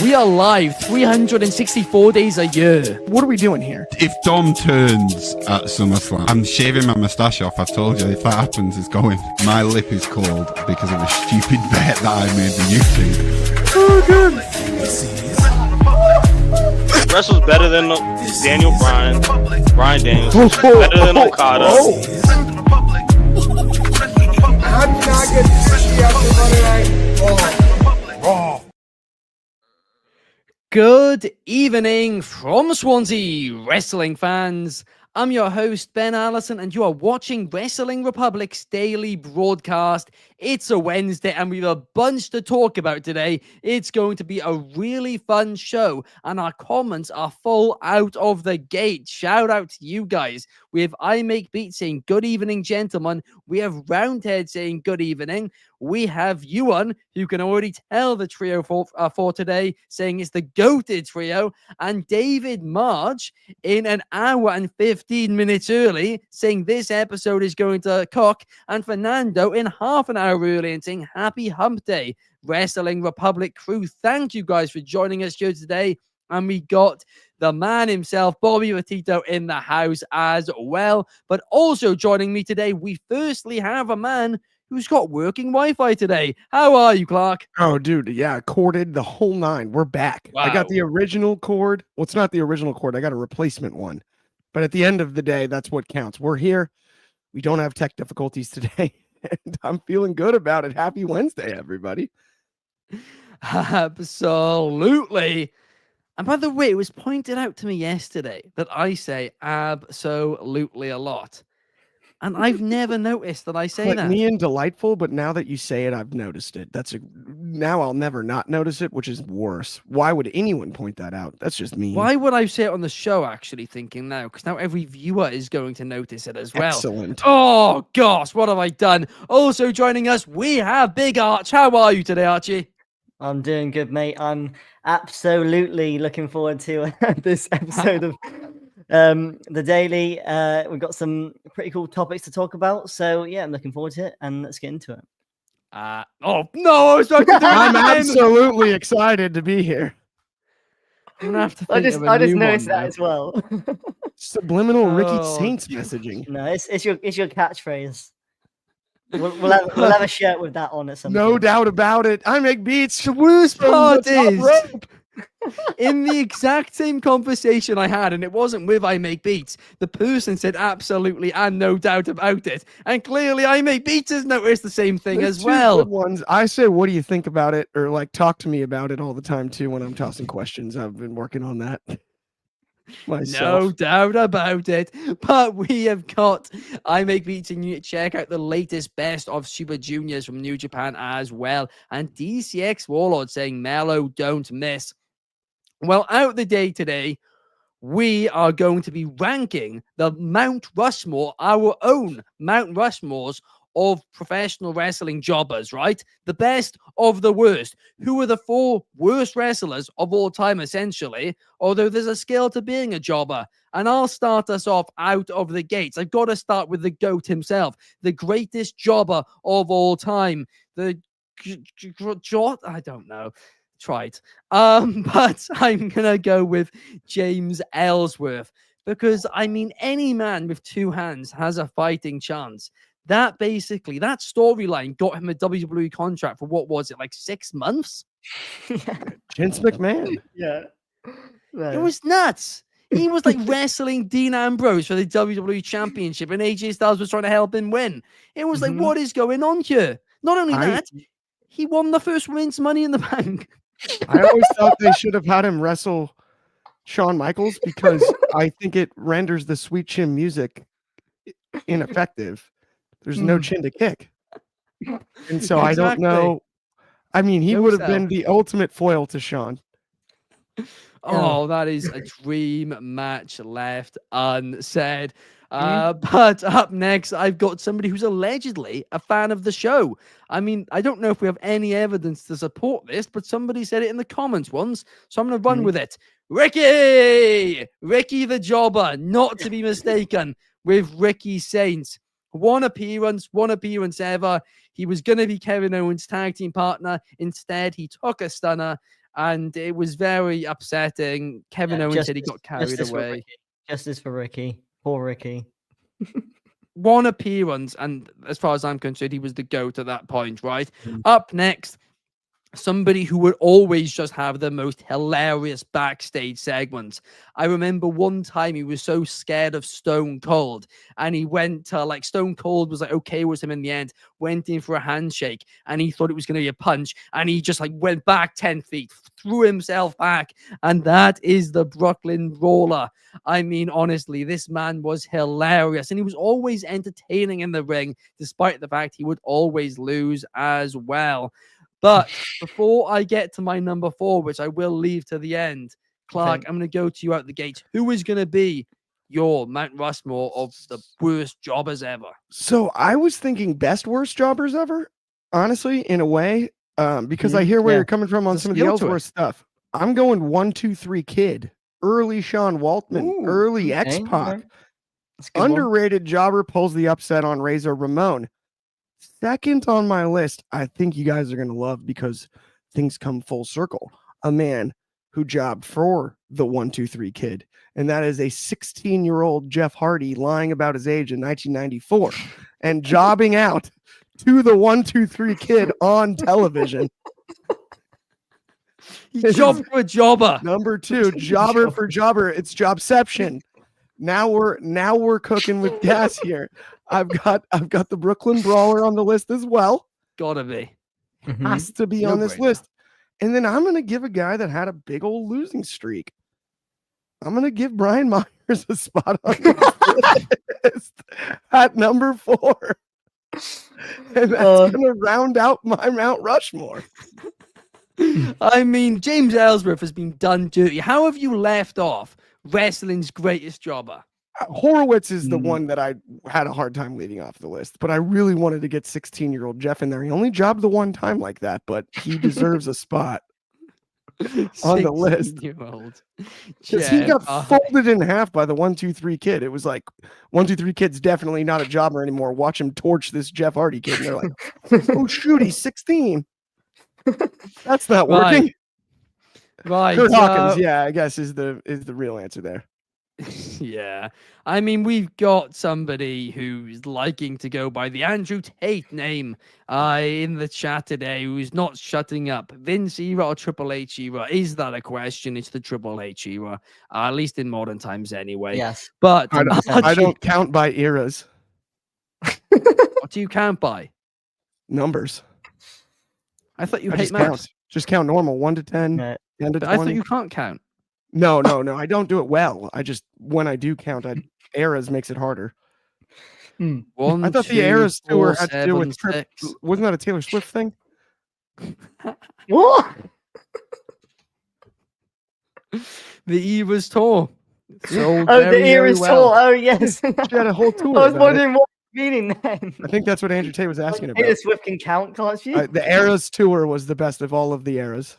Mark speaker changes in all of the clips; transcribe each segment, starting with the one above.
Speaker 1: We are live 364 days a year.
Speaker 2: What are we doing here?
Speaker 3: If Dom turns at SummerSlam, I'm shaving my moustache off. I've told you, if that happens, it's going. My lip is cold because of a stupid bet that I made with YouTube.
Speaker 2: Oh, good.
Speaker 4: Wrestle's better than Daniel Bryan. Bryan Daniels. Better than Okada.
Speaker 2: How do you not get fishy after Monday Night Raw?
Speaker 1: Good evening from Swansea, wrestling fans. I'm your host, Ben Allison, and you are watching Wrestling Republic's daily broadcast. It's a Wednesday, and we have a bunch to talk about today. It's going to be a really fun show, and our comments are full out of the gate. Shout out to you guys. We have I Make Beats saying, good evening, gentlemen. We have Roundhead saying, good evening. We have Ewan, who can already tell the trio for today, saying it's the GOATed trio, and David Marge in an hour and 15 minutes early, saying this episode is going to cook, and Fernando in half an hour early and saying happy hump day. Wrestling Republic crew, thank you guys for joining us here today. And we got the man himself, Bobby Petito, in the house as well. But also joining me today, we firstly have a man who's got working Wi-Fi today. How are you, Clark?
Speaker 2: Oh, dude, yeah, corded the whole nine. We're back.
Speaker 1: Wow.
Speaker 2: I got the original cord. Well, it's not the original cord. I got a replacement one. But at the end of the day, that's what counts. We're here. We don't have tech difficulties today. And I'm feeling good about it. Happy Wednesday, everybody.
Speaker 1: Absolutely. And by the way, it was pointed out to me yesterday that I say absolutely a lot. And I've never noticed that I say
Speaker 2: Like
Speaker 1: that.
Speaker 2: me and delightful, but now that you say it, I've noticed it. Now I'll never not notice it, which is worse. Why would anyone point that out? That's just me.
Speaker 1: Why would I say it on the show, actually, thinking now? Because now every viewer is going to notice it as well.
Speaker 2: Excellent.
Speaker 1: Oh, gosh, what have I done? Also joining us, we have Big Arch. How are you today, Archie?
Speaker 5: I'm doing good, mate. I'm absolutely looking forward to this episode of the Daily. We've got some pretty cool topics to talk about. So, yeah, I'm looking forward to it. And let's get into it.
Speaker 1: Oh, no, I was talking to
Speaker 2: I'm absolutely excited to be here.
Speaker 1: I'm gonna have to
Speaker 5: I
Speaker 1: think
Speaker 5: just
Speaker 1: of a new
Speaker 5: noticed
Speaker 1: one
Speaker 5: that
Speaker 1: now.
Speaker 5: as well.
Speaker 2: Subliminal Ricky
Speaker 1: Oh,
Speaker 2: Saints messaging.
Speaker 5: No, it's your catchphrase. We'll have a shirt with that on at some
Speaker 2: No
Speaker 5: point.
Speaker 2: doubt about it. I make beats. Worst
Speaker 1: part is, in the exact same conversation I had, and it wasn't with I Make Beats, the person said absolutely and no doubt about it. And clearly I Make Beats has noticed the same thing as well.
Speaker 2: Good ones. I say, what do you think about it? Or like talk to me about it all the time too when I'm tossing questions. I've been working on that myself.
Speaker 1: No doubt about it. But we have got I Make Beats, and you check out the latest best of Super Juniors from New Japan as well. And DCX Warlord saying, Mellow, don't miss. Well, out the day today, we are going to be ranking the Mount Rushmore, our own Mount Rushmores of professional wrestling jobbers, right? The best of the worst. Who are the 4 worst wrestlers of all time, essentially? Although there's a skill to being a jobber. And I'll start us off out of the gates. I've got to start with the GOAT himself, the greatest jobber of all time. I don't know. Tried. But I'm gonna go with James Ellsworth, because I mean, any man with 2 hands has a fighting chance. That storyline got him a WWE contract for, what was it, like 6 months?
Speaker 2: Vince McMahon.
Speaker 5: Yeah.
Speaker 1: It was nuts. He was like wrestling Dean Ambrose for the WWE Championship, and AJ Styles was trying to help him win. It was like, what is going on here? Not only that, he won the first women's Money in the Bank.
Speaker 2: I always thought they should have had him wrestle Shawn Michaels because I think it renders the sweet chin music ineffective. There's no chin to kick. And so I don't know. I mean, he would have been the ultimate foil to Shawn.
Speaker 1: Oh, that is a dream match left unsaid. But up next, I've got somebody who's allegedly a fan of the show. I mean, I don't know if we have any evidence to support this, but somebody said it in the comments once, so I'm going to run with it. Ricky the Jobber, not to be mistaken with Ricky Saints. One appearance ever. He was going to be Kevin Owens' tag team partner. Instead, he took a stunner and it was very upsetting. Kevin Owens said he got carried away.
Speaker 5: Justice for Ricky. Poor Ricky.
Speaker 1: One appearance, and as far as I'm concerned, he was the GOAT at that point, right?
Speaker 5: Mm.
Speaker 1: Up next, somebody who would always just have the most hilarious backstage segments. I remember one time he was so scared of Stone Cold, and he went to, like, Stone Cold was like okay with him in the end, went in for a handshake, and he thought it was going to be a punch, and he just like went back 10 feet, threw himself back, and that is the Brooklyn Brawler. I mean, honestly, this man was hilarious, and he was always entertaining in the ring, despite the fact he would always lose as well. But before I get to my number 4, which I will leave to the end, Clark, I'm going to go to you out the gate. Who is going to be your Mount Rushmore of the worst jobbers ever?
Speaker 2: So I was thinking best worst jobbers ever, honestly, in a way, because I hear where you're coming from on some of the Ellsworth stuff. I'm going 1, 2, 3 Kid, early Sean Waltman, early X-Pac. Underrated jobber, pulls the upset on Razor Ramon. Second on my list, I think you guys are going to love because things come full circle. A man who jobbed for the 1, 2, 3 Kid, and that is a 16-year-old Jeff Hardy lying about his age in 1994 and jobbing out to the 1, 2, 3 Kid on television.
Speaker 1: Job for a jobber.
Speaker 2: Number 2, jobber for jobber. It's Jobception. Now we're cooking with gas here. I've got the Brooklyn Brawler on the list as well.
Speaker 1: Gotta be.
Speaker 2: Has to be on this list. And then I'm gonna give a guy that had a big old losing streak. I'm gonna give Brian Myers a spot on the list at number 4. And that's gonna round out my Mount Rushmore.
Speaker 1: I mean, James Ellsworth has been done dirty. How have you left off wrestling's greatest jobber?
Speaker 2: Horowitz is the one that I had a hard time leaving off the list, but I really wanted to get 16-year-old Jeff in there. He only jobbed the one time like that, but he deserves a spot on the list. Because he got folded in half by the 1, 2, 3 Kid. It was like 1, 2, 3 Kid's definitely not a jobber anymore. Watch him torch this Jeff Hardy kid. And they're like, oh shoot, he's 16. That's not working.
Speaker 1: Right.
Speaker 2: Kurt Hawkins, yeah, I guess is the real answer there.
Speaker 1: Yeah, I mean, we've got somebody who's liking to go by the Andrew Tate name in the chat today, who's not shutting up. Vince era or Triple H era? Is that a question? It's the Triple H era, at least in modern times anyway.
Speaker 5: Yes.
Speaker 1: But
Speaker 2: I don't count by eras.
Speaker 1: What do you count by?
Speaker 2: Numbers.
Speaker 1: I thought you hate maths.
Speaker 2: Just count normal, 1 to 10, 10 to 20.
Speaker 1: I thought you can't count.
Speaker 2: No. I don't do it well. When I do count, eras makes it harder.
Speaker 1: One,
Speaker 2: I thought the Eras tour had to do with wasn't that a Taylor Swift thing?
Speaker 5: What?
Speaker 2: The Eras tour.
Speaker 5: So the Eras tour. Oh yes,
Speaker 2: she had a whole tour.
Speaker 5: I was wondering what meaning then.
Speaker 2: I think that's what Andrew Tate was asking about.
Speaker 5: Taylor Swift can count, can't she?
Speaker 2: The Eras tour was the best of all of the eras.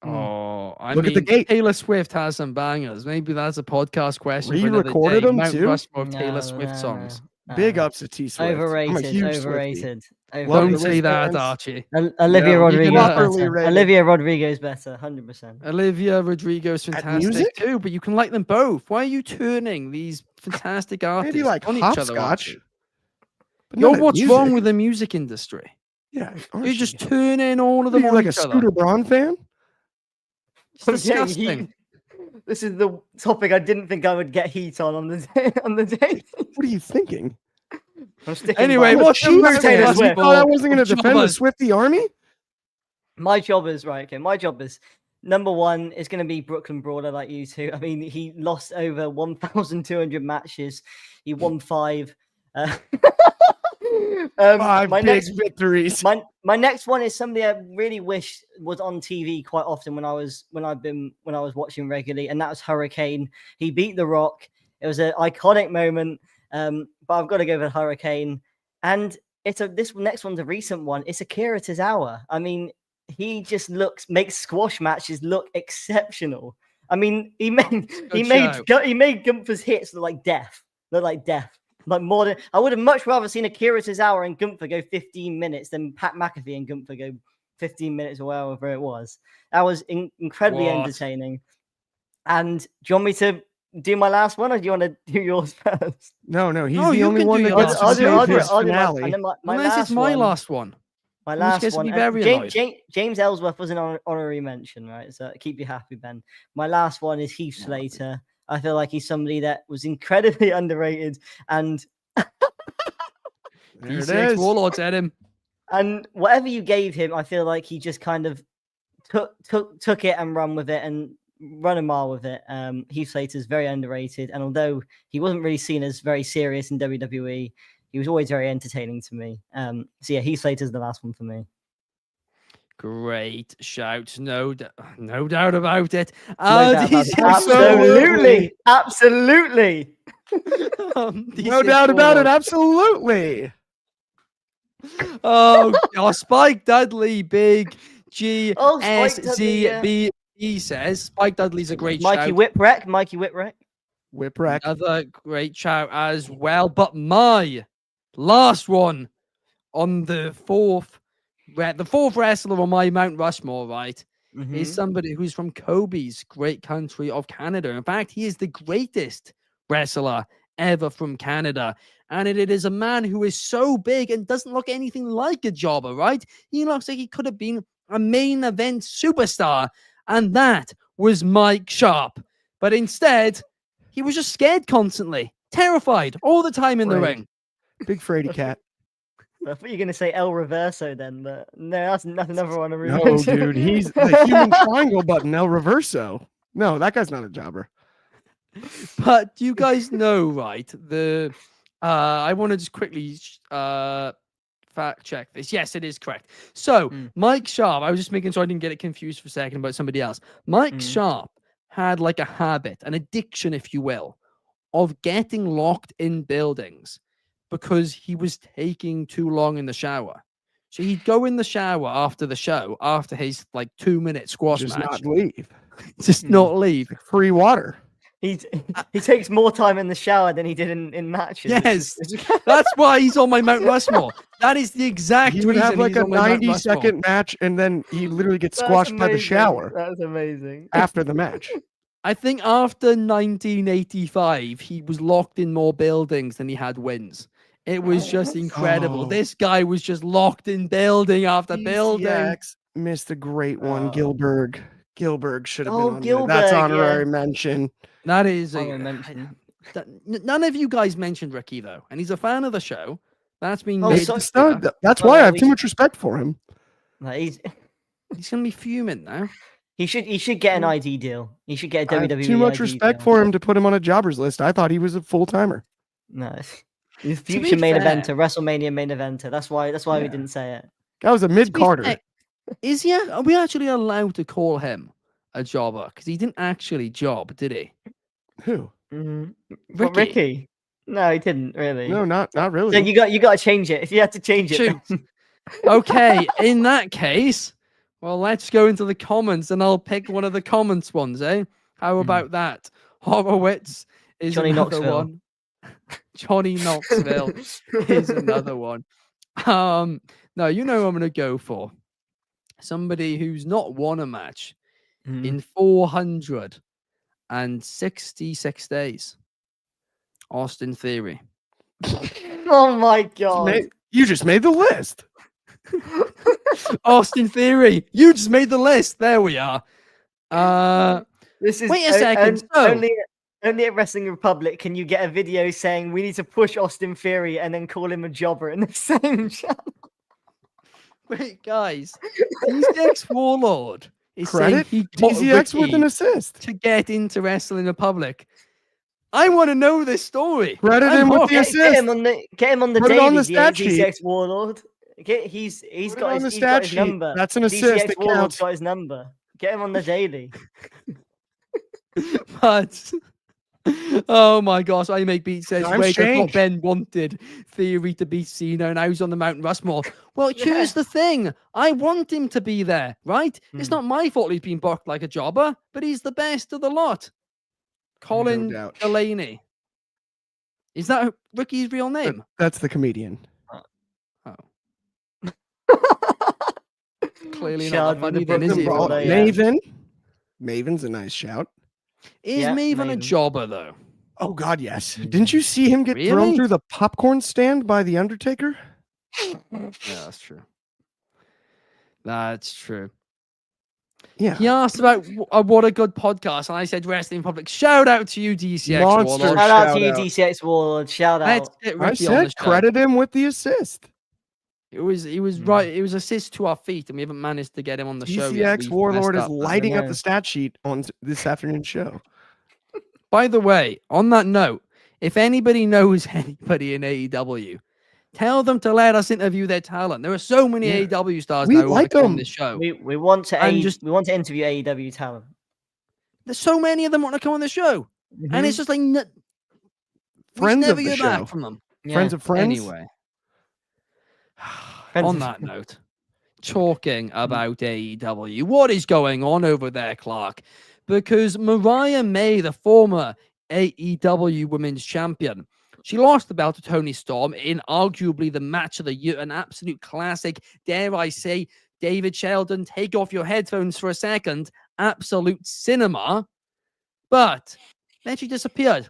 Speaker 1: Oh, I
Speaker 2: Look
Speaker 1: mean,
Speaker 2: at the gate.
Speaker 1: Taylor Swift has some bangers. Maybe that's a podcast question.
Speaker 2: Re-recorded them
Speaker 1: Mount
Speaker 2: too.
Speaker 1: Rushmore of Taylor Swift songs.
Speaker 2: Big ups to T Swift.
Speaker 5: Overrated.
Speaker 1: Don't say that, Archie.
Speaker 5: Olivia Rodrigo's better, 100%.
Speaker 1: Olivia Rodrigo's fantastic too, but you can like them both. Why are you turning these fantastic artists
Speaker 2: Maybe like
Speaker 1: on each other?
Speaker 2: hopscotch.
Speaker 1: What's wrong with the music industry?
Speaker 2: Yeah,
Speaker 1: you're just turning all of them on
Speaker 2: like
Speaker 1: each
Speaker 2: a Scooter Braun fan.
Speaker 1: It's disgusting.
Speaker 5: This is the topic I didn't think I would get heat on the day.
Speaker 2: What are you thinking?
Speaker 1: Anyway, what's
Speaker 5: Taylor Swift?
Speaker 2: Oh, I wasn't going to defend the Swiftie army.
Speaker 5: My job is My job is number 1 is going to be Brooklyn Brawler, like you two. I mean, he lost over 1,200 matches. He won 5.
Speaker 2: 5 big victories.
Speaker 5: My next one is somebody I really wish was on TV quite often when I was watching regularly, and that was Hurricane. He beat The Rock. It was an iconic moment, but I've got to go with Hurricane. And this next one's a recent one. It's Akira Tozawa. I mean, he just makes squash matches look exceptional. I mean, he made Gunther's hits look like death. Like more than I would have much rather seen Akira Tozawa and Gunther go 15 minutes than Pat McAfee and Gunther go 15 minutes or however it was. That was incredibly
Speaker 1: What?
Speaker 5: entertaining. And do you want me to do my last one, or do you want to do yours first?
Speaker 2: No, he's
Speaker 1: No,
Speaker 2: the
Speaker 1: you
Speaker 2: only
Speaker 1: can
Speaker 2: one
Speaker 1: do
Speaker 2: that
Speaker 1: your
Speaker 2: gets
Speaker 1: last
Speaker 2: to
Speaker 1: one.
Speaker 2: save his
Speaker 5: I'll do
Speaker 2: finale.
Speaker 5: and then my
Speaker 1: Unless
Speaker 5: last
Speaker 1: it's my
Speaker 5: one,
Speaker 1: last one.
Speaker 5: My
Speaker 1: In which
Speaker 5: last
Speaker 1: case I'll
Speaker 5: one.
Speaker 1: be very
Speaker 5: James,
Speaker 1: annoyed.
Speaker 5: James Ellsworth was an honorary mention, right? So keep you happy, Ben. My last one is Heath Slater. I feel like he's somebody that was incredibly underrated, and
Speaker 2: There it
Speaker 1: D6
Speaker 2: is.
Speaker 1: Warlords at him.
Speaker 5: and whatever you gave him, I feel like he just kind of took it and run with it and run a mile with it. Heath Slater's very underrated, and although he wasn't really seen as very serious in WWE, he was always very entertaining to me. So yeah, Heath Slater's the last one for me.
Speaker 1: Great shout. No doubt about it.
Speaker 5: No doubt about
Speaker 1: D6
Speaker 5: it. Absolutely.
Speaker 2: No doubt about it. Absolutely.
Speaker 1: Oh, Spike Dudley, Big G
Speaker 5: Oh,
Speaker 1: S
Speaker 5: Spike Dudley,
Speaker 1: Z
Speaker 5: yeah.
Speaker 1: B. He says Spike Dudley's a great
Speaker 5: Mikey
Speaker 1: shout.
Speaker 5: Whipwreck.
Speaker 2: Whipwreck.
Speaker 1: Another great shout as well. But my last one on the fourth wrestler on my Mount Rushmore, right, is somebody who's from Kobe's great country of Canada. In fact, he is the greatest wrestler ever from Canada. And it is a man who is so big and doesn't look anything like a jobber, right? He looks like he could have been a main event superstar. And that was Mike Sharp. But instead, he was just scared constantly, terrified all the time in the ring.
Speaker 2: Big Frady cat.
Speaker 5: I thought you were going to say El Reverso then, but no, that's another one.
Speaker 2: No, dude, he's the human triangle button, El Reverso. No, that guy's not a jobber.
Speaker 1: But you guys know, right? I want to just quickly fact check this. Yes, it is correct. So Mike Sharp, I was just making sure I didn't get it confused for a second about somebody else. Mike Sharp had like a habit, an addiction, if you will, of getting locked in buildings because he was taking too long in the shower. So he'd go in the shower after the show, after his like 2-minute squash
Speaker 2: Just
Speaker 1: match.
Speaker 2: not leave.
Speaker 1: Just not leave.
Speaker 2: Like free water.
Speaker 5: He takes more time in the shower than he did in matches.
Speaker 1: Yes, that's why he's on my Mount Rushmore. That is the exact
Speaker 2: He would
Speaker 1: reason
Speaker 2: have like
Speaker 1: he's
Speaker 2: a
Speaker 1: on my Mount
Speaker 2: 90-second match, and then he literally gets squashed by the shower
Speaker 5: That's amazing.
Speaker 2: after the match.
Speaker 1: I think after 1985, he was locked in more buildings than he had wins. It was just incredible.
Speaker 2: Oh.
Speaker 1: This guy was just locked in building after building.
Speaker 2: DCX missed a great one. Gilbert. Gilbert should have been on there.
Speaker 5: Gilbert,
Speaker 2: That's honorary mention.
Speaker 1: That is
Speaker 5: mention.
Speaker 1: none of you guys mentioned Ricky though, and he's a fan of the show. That's been
Speaker 5: Oh,
Speaker 1: made
Speaker 2: He's
Speaker 5: so-
Speaker 2: a stud. That's
Speaker 5: Well,
Speaker 2: why I
Speaker 5: at
Speaker 2: have too
Speaker 5: least-
Speaker 2: much respect for him.
Speaker 5: No,
Speaker 1: he's gonna be fuming now.
Speaker 5: he should get an ID deal. He should get a
Speaker 2: I have
Speaker 5: WWE.
Speaker 2: too much
Speaker 5: ID
Speaker 2: respect
Speaker 5: deal.
Speaker 2: for him to put him on a jobbers list. I thought he was a full timer.
Speaker 5: No, he's
Speaker 1: be
Speaker 5: future main
Speaker 1: fair-
Speaker 5: eventer, WrestleMania main eventer. That's why we
Speaker 2: Yeah.
Speaker 5: didn't say it.
Speaker 2: That was a mid Carter.
Speaker 1: Hey, is he? Are we actually allowed to call him a jobber? Because he didn't actually job, did he?
Speaker 2: Who?
Speaker 5: But Ricky? No, he didn't really.
Speaker 2: No, not really.
Speaker 5: So you got to change it. If you had to change it,
Speaker 1: Shoot. Okay, in that case, well, let's go into the comments and I'll pick one of the comments ones, eh? How about that? Horowitz is
Speaker 5: Johnny
Speaker 1: another
Speaker 5: Knoxville.
Speaker 1: one. Johnny Knoxville is another one. No, you know who I'm gonna go for. Somebody who's not won a match in 466 days. Austin Theory.
Speaker 5: Oh my god!
Speaker 2: You just made the list.
Speaker 1: Austin Theory, you just made the list. There we are.
Speaker 5: This is
Speaker 1: Wait a second, so-
Speaker 5: only at Wrestling Republic can you get a video saying we need to push Austin Theory and then call him a jobber in the same channel.
Speaker 1: Wait, guys. DZX Warlord is
Speaker 2: Credit
Speaker 1: saying he got
Speaker 2: DZX with
Speaker 1: Ricky
Speaker 2: an assist.
Speaker 1: to get into Wrestling Republic. I want to know this story.
Speaker 2: Credit
Speaker 1: I'm
Speaker 2: him with
Speaker 1: hooked.
Speaker 2: the
Speaker 5: Get
Speaker 2: assist.
Speaker 5: him on the
Speaker 2: Put it
Speaker 5: daily,
Speaker 2: on the stat sheet.
Speaker 5: DZX Warlord. He's
Speaker 2: Put it
Speaker 5: got
Speaker 2: on
Speaker 5: his,
Speaker 2: the
Speaker 5: he's got
Speaker 2: stat
Speaker 5: his
Speaker 2: sheet.
Speaker 5: number.
Speaker 2: That's an assist.
Speaker 5: DZX
Speaker 2: It
Speaker 5: Warlord's
Speaker 2: counts.
Speaker 5: got his number. Get him on the daily.
Speaker 1: But oh my gosh, I make beat says
Speaker 2: Times
Speaker 1: wait, I thought
Speaker 2: change.
Speaker 1: Ben wanted Theory to beat Cena and now he's on the Mount Rushmore. Well, here's the thing. I want him to be there, right? It's not my fault he's been booked like a jobber, but he's the best of the lot. Colin
Speaker 2: doubt.
Speaker 1: Delaney. Is that Ricky's real name?
Speaker 2: That's the comedian.
Speaker 1: Oh. clearly
Speaker 5: Shard
Speaker 1: not
Speaker 5: with
Speaker 1: that
Speaker 5: the
Speaker 1: funny, then, is
Speaker 5: Brooklyn
Speaker 1: he?
Speaker 5: Brawler,
Speaker 2: Maven.
Speaker 5: yeah.
Speaker 2: Maven's a nice shout.
Speaker 1: Is
Speaker 5: Yeah,
Speaker 1: Maven a
Speaker 5: Maven.
Speaker 1: jobber, though?
Speaker 2: Oh God, yes. Didn't you see him get thrown
Speaker 1: Really?
Speaker 2: through the popcorn stand by the Undertaker?
Speaker 1: Yeah, that's true. That's true.
Speaker 2: Yeah.
Speaker 1: He asked about what a good podcast, and I said Wrestling Public. Shout out to you, DCX
Speaker 2: Monster
Speaker 1: Warlord.
Speaker 5: Shout out
Speaker 2: shout
Speaker 5: to you,
Speaker 2: out.
Speaker 5: DCX Warlord. Shout
Speaker 1: Let's
Speaker 5: out.
Speaker 1: get
Speaker 2: I
Speaker 1: Ricky on the
Speaker 2: said
Speaker 1: show.
Speaker 2: credit him with the assist.
Speaker 1: It was right. It was assist to our feet, and we haven't managed to get him on the show yet.
Speaker 2: DCX
Speaker 1: We've
Speaker 2: Warlord
Speaker 1: messed
Speaker 2: is
Speaker 1: up, man.
Speaker 2: lighting up
Speaker 5: know.
Speaker 2: the stat sheet on this afternoon's show.
Speaker 1: By the way, on that note, if anybody knows anybody in AEW, tell them to let us interview their talent. There are so many
Speaker 2: Yeah.
Speaker 1: AEW stars
Speaker 2: We
Speaker 1: now who want
Speaker 2: like
Speaker 1: to come on
Speaker 2: them.
Speaker 1: this show.
Speaker 5: We want to
Speaker 1: And just-
Speaker 5: we want to interview AEW talent.
Speaker 1: There's so many of them want to come on the show, and it's just like we
Speaker 2: Friends
Speaker 1: never
Speaker 2: of the
Speaker 1: hear
Speaker 2: show.
Speaker 1: back from them.
Speaker 2: Friends of friends.
Speaker 1: Anyway,
Speaker 5: Friends
Speaker 1: on
Speaker 5: of-
Speaker 1: that note, talking about AEW, what is going on over there, Clark? Because Mariah May, the former AEW Women's Champion, she lost the belt to Toni Storm in arguably the match of the year, an absolute classic. Dare I say, David Sheldon, take off your headphones for a second. Absolute cinema. But then she disappeared.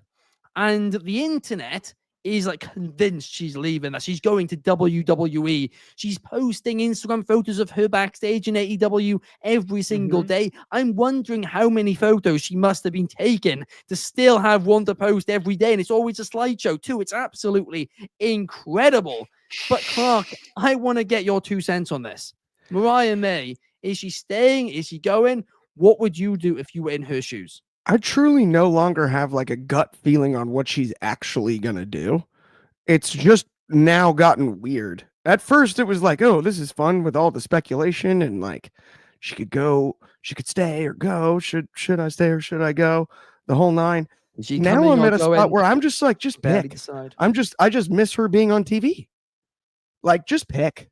Speaker 1: And the internet is like convinced she's leaving, that she's going to WWE. She's posting Instagram photos of her backstage in AEW every single day. I'm wondering how many photos she must have been taking to still have one to post every day. And it's always a slideshow too. It's absolutely incredible. But Clark, I want to get your 2 cents on this. Mariah May, is she staying? Is she going? What would you do if you were in her shoes?
Speaker 2: I truly no longer have like a gut feeling on what she's actually gonna do. It's just now gotten weird. At first, it was like, oh, this is fun with all the speculation and like she could go, she could stay or go. Should I stay or should I go? The whole nine.
Speaker 1: Is she
Speaker 2: Now
Speaker 1: coming
Speaker 2: I'm
Speaker 1: or
Speaker 2: at a spot
Speaker 1: going?
Speaker 2: where I'm just like, just
Speaker 1: Barely
Speaker 2: pick.
Speaker 1: decide.
Speaker 2: I just miss her being on TV. Like, just pick.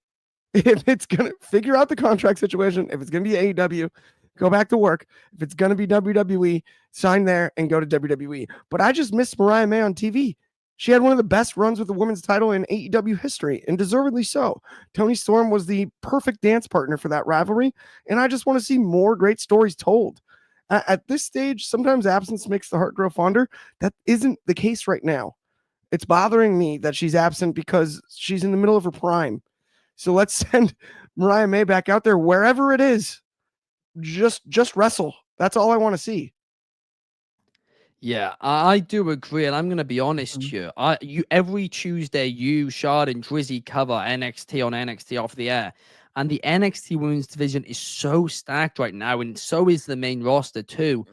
Speaker 2: If it's gonna figure out the contract situation, if it's gonna be AEW, go back to work. If it's gonna be WWE, sign there and go to WWE. But I just miss Mariah May on TV. She had one of the best runs with the women's title in AEW history, and deservedly so. Toni Storm was the perfect dance partner for that rivalry, and I just want to see more great stories told. At this stage, sometimes absence makes the heart grow fonder. That isn't the case right now. It's bothering me that she's absent because she's in the middle of her prime. So let's send Mariah May back out there wherever it is. Just wrestle. That's all I want to see.
Speaker 1: Yeah, I do agree, and I'm going to be honest here. You every Tuesday, you, Shard, and Drizzy cover NXT on NXT Off the Air, and the NXT Women's Division is so stacked right now, and so is the main roster too.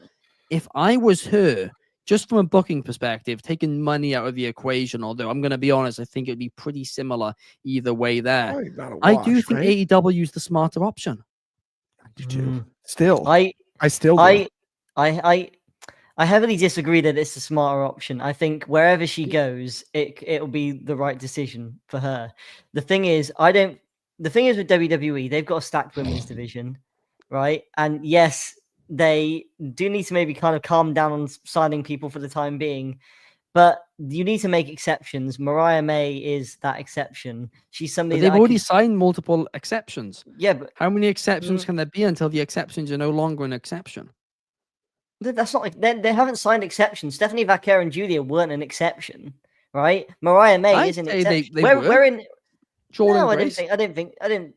Speaker 1: If I was her, just from a booking perspective, taking money out of the equation, although I'm going to be honest, I think it'd be pretty similar either way there.
Speaker 2: Probably not a
Speaker 1: I
Speaker 2: wash,
Speaker 1: do think
Speaker 2: right?
Speaker 1: AEW is the smarter option.
Speaker 2: I do too. Still,
Speaker 5: I
Speaker 2: still do.
Speaker 5: I heavily disagree that it's the smarter option. I think wherever she goes, it'll be the right decision for her. The thing is with WWE, they've got a stacked women's division, right? And yes, they do need to maybe kind of calm down on signing people for the time being, but you need to make exceptions. Mariah May is that exception. She's somebody
Speaker 1: But they've
Speaker 5: that
Speaker 1: already signed multiple exceptions.
Speaker 5: yeah, but
Speaker 1: How many exceptions can there be until the exceptions are no longer an exception?
Speaker 5: that's not like they haven't signed exceptions. Stephanie Vaquer and Julia weren't an exception, right? Mariah May
Speaker 1: I'd
Speaker 5: is an
Speaker 1: say
Speaker 5: exception.
Speaker 1: they
Speaker 5: We're
Speaker 1: were.
Speaker 5: in.
Speaker 1: Jordan
Speaker 5: No,
Speaker 1: Grace.
Speaker 5: I didn't.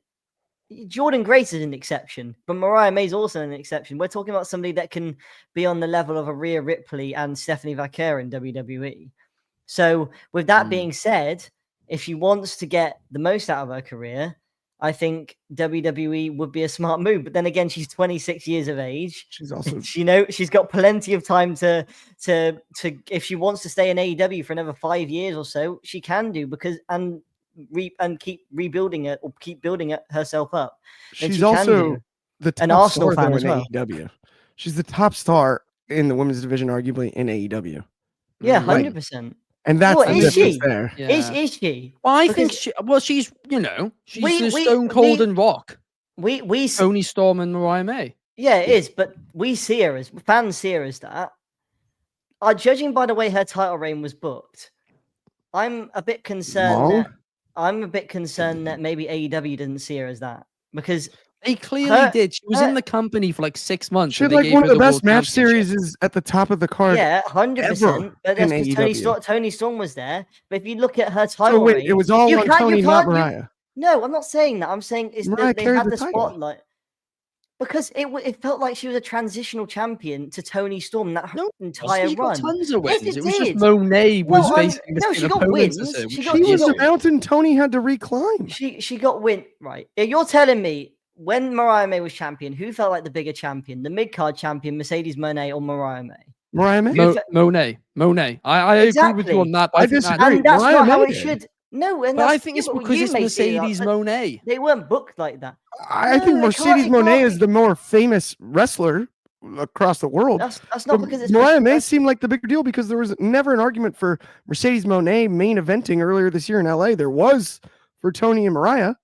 Speaker 5: Jordan Grace is an exception, but Mariah May's also an exception. We're talking about somebody that can be on the level of a Rhea Ripley and Stephanie Vaquer in WWE. So, with that being said, if she wants to get the most out of her career, I think WWE would be a smart move. But then again, she's 26 years of age.
Speaker 2: She's also
Speaker 5: She's got plenty of time to if she wants to stay in AEW for another 5 years or so, she can do and keep rebuilding it or keep building it herself up. Then
Speaker 2: she's
Speaker 5: she can
Speaker 2: also
Speaker 5: do.
Speaker 2: the top
Speaker 5: An Arsenal
Speaker 2: star
Speaker 5: fan
Speaker 2: though
Speaker 5: as
Speaker 2: in
Speaker 5: well.
Speaker 2: AEW. She's the top star in the women's division, arguably in AEW.
Speaker 5: Yeah,
Speaker 2: Like,
Speaker 5: 100%.
Speaker 2: and that's
Speaker 5: Well,
Speaker 2: the
Speaker 5: is
Speaker 2: difference
Speaker 5: she?
Speaker 2: there.
Speaker 1: Yeah.
Speaker 5: Is she?
Speaker 1: Well, I think
Speaker 5: Because
Speaker 1: she's she's
Speaker 5: we-
Speaker 1: the
Speaker 5: we-
Speaker 1: Stone Cold
Speaker 5: we-
Speaker 1: and Rock.
Speaker 5: we
Speaker 1: Toni Storm and Mariah May.
Speaker 5: yeah, it is, but we see her as fans see her as that. Judging by the way her title reign was booked, I'm a bit concerned
Speaker 2: Long?
Speaker 5: that maybe AEW didn't see her as that because
Speaker 1: They clearly did. She was in the company for like 6 months.
Speaker 2: She had
Speaker 1: and they
Speaker 2: like
Speaker 1: gave
Speaker 2: one
Speaker 1: her
Speaker 2: of the
Speaker 1: World
Speaker 2: best match
Speaker 1: Championship.
Speaker 2: series is at the top of the card.
Speaker 5: Yeah, 100%. But that's
Speaker 2: in
Speaker 5: because
Speaker 2: AEW.
Speaker 5: Tony Storm was there. But if you look at her
Speaker 2: So
Speaker 5: title
Speaker 2: wait,
Speaker 5: reign,
Speaker 2: it was all
Speaker 5: you
Speaker 2: on
Speaker 5: can't,
Speaker 2: Tony,
Speaker 5: you
Speaker 2: not
Speaker 5: can't, you,
Speaker 2: Mariah.
Speaker 5: no, I'm not saying that. I'm saying is
Speaker 2: Mariah
Speaker 5: that they
Speaker 2: carried
Speaker 5: had
Speaker 2: the
Speaker 5: the
Speaker 2: title.
Speaker 5: spotlight because it felt like she was a transitional champion to Tony Storm that entire
Speaker 1: She got
Speaker 5: run.
Speaker 1: tons of
Speaker 5: Yes,
Speaker 1: wins.
Speaker 5: it
Speaker 1: was just
Speaker 5: did.
Speaker 1: Monet was
Speaker 5: Well,
Speaker 1: facing the
Speaker 5: no,
Speaker 1: same
Speaker 5: she got
Speaker 1: opponents
Speaker 5: wins.
Speaker 1: as her.
Speaker 5: She
Speaker 1: which
Speaker 5: got-
Speaker 2: She was
Speaker 5: she
Speaker 2: the
Speaker 5: got-
Speaker 2: mountain Tony had to reclimb.
Speaker 5: She got win right. You're telling me when Mariah May was champion, who felt like the bigger champion, the mid card champion, Mercedes Moné or Mariah May?
Speaker 2: Mariah May.
Speaker 1: Monet. I agree with you on that. But
Speaker 2: I
Speaker 1: I think
Speaker 2: disagree.
Speaker 5: And that's
Speaker 2: Mariah
Speaker 5: not how
Speaker 2: May
Speaker 5: it
Speaker 2: did.
Speaker 5: should. No, and
Speaker 1: But
Speaker 5: that's,
Speaker 1: I think it's
Speaker 5: but
Speaker 1: because
Speaker 5: you
Speaker 1: it's
Speaker 5: may say that,
Speaker 1: Mercedes
Speaker 5: but
Speaker 1: Monet.
Speaker 5: They weren't booked like that.
Speaker 2: I
Speaker 5: No,
Speaker 2: think
Speaker 5: it
Speaker 2: Mercedes
Speaker 5: can't
Speaker 2: Moné
Speaker 5: be.
Speaker 2: is the more famous wrestler across the world.
Speaker 5: That's not because it's
Speaker 2: Mariah May seemed like the bigger deal because there was never an argument for Mercedes Moné main eventing earlier this year in LA. There was for Tony and Mariah.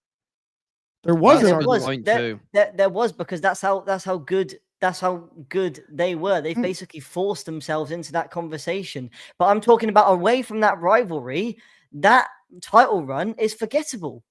Speaker 2: There was an argument.
Speaker 5: There was because that's how good they were. They basically forced themselves into that conversation. But I'm talking about away from that rivalry, that title run is forgettable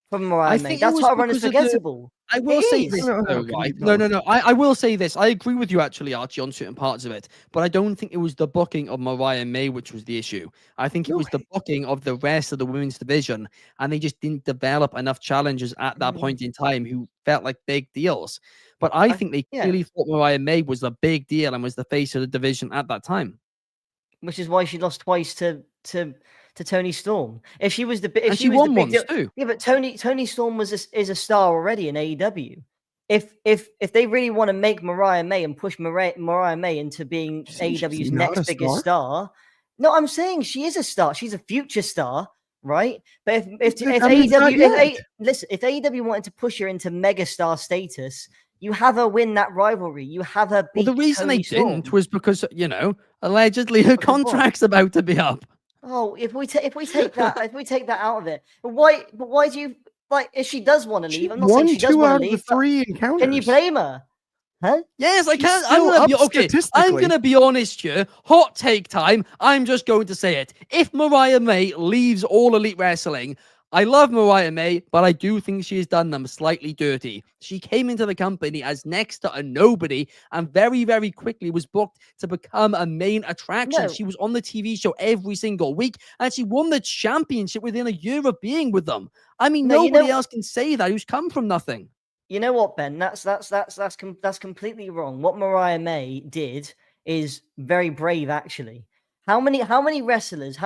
Speaker 5: from Mariah May. That title run is forgettable.
Speaker 1: I will say this, though, right? No. I will say this. I agree with you, actually, Archie, on certain parts of it. But I don't think it was the booking of Mariah May which was the issue. I think it was the booking of the rest of the women's division. And they just didn't develop enough challengers at that point in time who felt like big deals. But I think they clearly thought Mariah May was the big deal and was the face of the division at that time.
Speaker 5: Which is why she lost twice to Tony Storm. If she was the, if
Speaker 1: and
Speaker 5: she was
Speaker 1: won
Speaker 5: the big
Speaker 1: once
Speaker 5: deal,
Speaker 1: too.
Speaker 5: Yeah, but Tony Storm is a star already in AEW. If they really want to make Mariah May and push Mariah May into being AEW's next biggest star, no, I'm saying she is a star. She's a future star, right? But if AEW wanted to push her into megastar status, you have her win that rivalry. You have her beat.
Speaker 1: Well, the reason
Speaker 5: Tony
Speaker 1: they
Speaker 5: Storm.
Speaker 1: didn't was because allegedly her contract's about to be up.
Speaker 5: Oh, if we take that out of it, but why do you like? If she does want to leave, I'm not saying she does want to leave.
Speaker 2: 3 encounters.
Speaker 5: Can you blame her? Huh?
Speaker 1: Yes, I
Speaker 2: She's
Speaker 1: can.
Speaker 2: still
Speaker 1: I'm gonna be
Speaker 2: up
Speaker 1: okay. I'm
Speaker 2: statistically.
Speaker 1: gonna be honest here. Hot take time. I'm just going to say it. If Mariah May leaves All Elite Wrestling, I love Mariah May, but I do think she has done them slightly dirty. She came into the company as next to a nobody and very, very quickly was booked to become a main attraction.
Speaker 5: No.
Speaker 1: She was on the TV show every single week and she won the championship within a year of being with them. I mean, nobody else can say that who's come from nothing.
Speaker 5: You know what, Ben? That's completely wrong. What Mariah May did is very brave, actually. How many wrestlers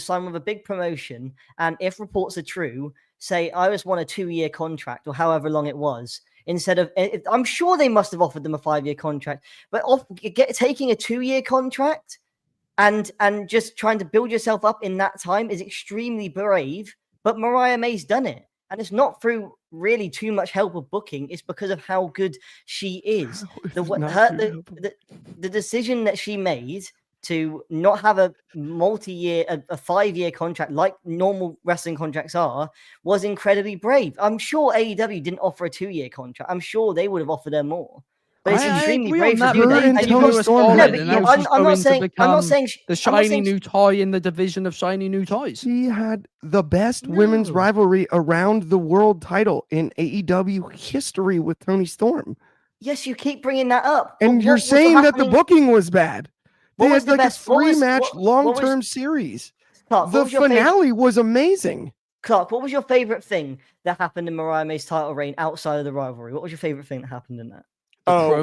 Speaker 5: sign with a big promotion and, if reports are true, say, I just want a 2-year contract or however long it was, instead of, I'm sure they must have offered them a 5-year contract, but taking a 2-year contract and just trying to build yourself up in that time is extremely brave. But Mariah May's done it. And it's not through really too much help of booking. It's because of how good she is. The decision that she made to not have a multi-year, a 5-year contract like normal wrestling contracts are, was incredibly brave. I'm sure AEW didn't offer a 2-year contract. I'm sure they would have offered her more. But it's extremely brave to do that. I'm not saying
Speaker 1: the shiny new toy in the division of shiny new toys.
Speaker 2: She had the best women's rivalry around the world title in AEW history with Tony Storm.
Speaker 5: Yes, you keep bringing that up.
Speaker 2: And you're saying that the booking was bad. They had like a 3-match long-term series.
Speaker 5: Clark,
Speaker 2: the finale was amazing.
Speaker 5: Clark, what was your favorite thing that happened in Mariah May's title reign outside of the rivalry? What was your favorite thing that happened in that?
Speaker 2: Well,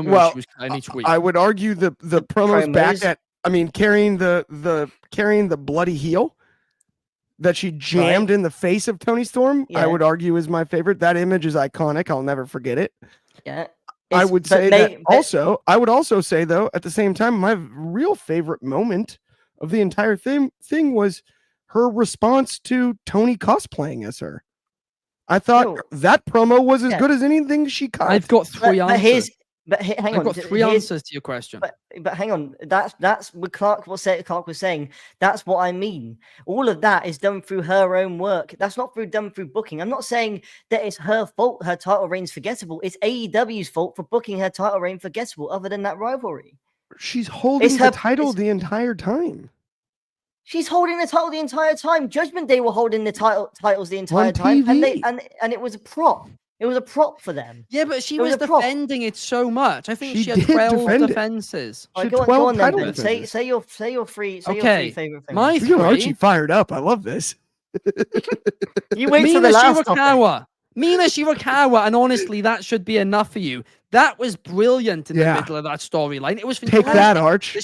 Speaker 2: I would argue the promos back at, carrying the bloody heel that she jammed in the face of Tony Storm. I would argue is my favorite. That image is iconic. I'll never forget it.
Speaker 5: Yeah.
Speaker 2: I would say that also. I would also say, though, at the same time, my real favorite moment of the entire thing was her response to Tony cosplaying as her. I thought that promo was as good as anything she cut.
Speaker 1: I've got 3 answers.
Speaker 5: Hang on.
Speaker 1: I've got 3 answers to your question.
Speaker 5: But hang on. That's what Clark was saying. That's what I mean. All of that is done through her own work. That's not done through booking. I'm not saying that it's her fault her title reign's forgettable. It's AEW's fault for booking her title reign forgettable, other than that rivalry.
Speaker 2: She's holding the title the entire time.
Speaker 5: She's holding the title the entire time. Judgment Day were holding the titles the entire time.
Speaker 2: TV.
Speaker 5: And it was a prop. It was a prop for them.
Speaker 1: Yeah, but she
Speaker 5: It was
Speaker 1: was
Speaker 5: a prop.
Speaker 1: defending it so much. I think
Speaker 2: She
Speaker 1: she had
Speaker 2: did
Speaker 1: 12
Speaker 2: defend it.
Speaker 1: defenses.
Speaker 5: All
Speaker 2: She
Speaker 5: right,
Speaker 2: had
Speaker 5: go
Speaker 2: 12
Speaker 5: on then,
Speaker 2: title
Speaker 5: Ben. Say
Speaker 2: defenses.
Speaker 5: your three
Speaker 1: Okay,
Speaker 5: favorite things.
Speaker 1: my
Speaker 2: You're Archie
Speaker 1: three.
Speaker 2: fired up. I love this.
Speaker 5: You wait till the
Speaker 1: Mina
Speaker 5: last topic.
Speaker 1: Shirakawa, and honestly, that should be enough for you. That was brilliant in the
Speaker 2: Yeah.
Speaker 1: middle of that storyline. It was
Speaker 2: Take
Speaker 1: fantastic.
Speaker 2: that, Arch.
Speaker 1: The
Speaker 5: Why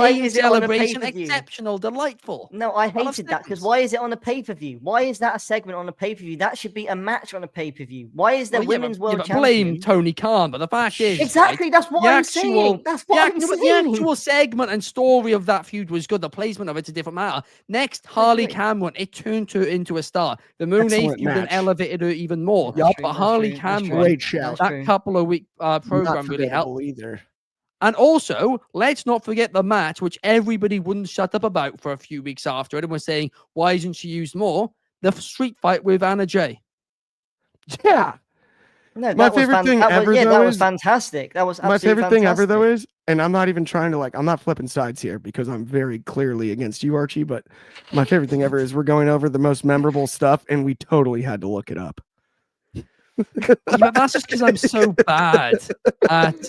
Speaker 1: champagne
Speaker 5: is it on a
Speaker 1: celebration,
Speaker 5: pay-per-view?
Speaker 1: exceptional, delightful.
Speaker 5: No, I
Speaker 1: 12
Speaker 5: hated that because
Speaker 1: seconds.
Speaker 5: why is it on a pay-per-view? Why is that a segment on a pay-per-view? That should be a match on a pay-per-view. Why is there
Speaker 1: Well, yeah,
Speaker 5: women's
Speaker 1: but
Speaker 5: world
Speaker 1: blame
Speaker 5: champion?
Speaker 1: Tony Khan, but the fact is,
Speaker 5: Exactly,
Speaker 1: right,
Speaker 5: that's what
Speaker 1: the
Speaker 5: I'm
Speaker 1: actual-
Speaker 5: saying. That's what I'm
Speaker 1: the
Speaker 5: saying.
Speaker 1: actual segment and story of that feud was good. The placement of it's a different matter. Next, Harley
Speaker 5: agree.
Speaker 1: Cameron, it turned her into a star. The Moon
Speaker 2: Excellent
Speaker 1: feud then
Speaker 2: match.
Speaker 1: elevated her even more.
Speaker 2: Yup.
Speaker 1: But Harley Cameron,
Speaker 2: Great shout.
Speaker 1: that couple of week program
Speaker 2: Not
Speaker 1: really helped.
Speaker 2: forgettable either.
Speaker 1: And also, let's not forget the match, which everybody wouldn't shut up about for a few weeks after it and was saying, why isn't she used more? The street fight with Anna Jay.
Speaker 2: Yeah.
Speaker 5: No,
Speaker 2: My
Speaker 5: that was
Speaker 2: favorite thing
Speaker 5: that
Speaker 2: ever,
Speaker 5: was, yeah,
Speaker 2: though,
Speaker 5: that was
Speaker 2: is-
Speaker 5: fantastic. That was
Speaker 2: My
Speaker 5: absolutely
Speaker 2: favorite thing ever, though,
Speaker 5: fantastic.
Speaker 2: is, and I'm not even trying to, I'm not flipping sides here because I'm very clearly against you, Archie, but my favorite thing ever is we're going over the most memorable stuff, and we totally had to look it up.
Speaker 1: Yeah, but that's just because I'm so bad at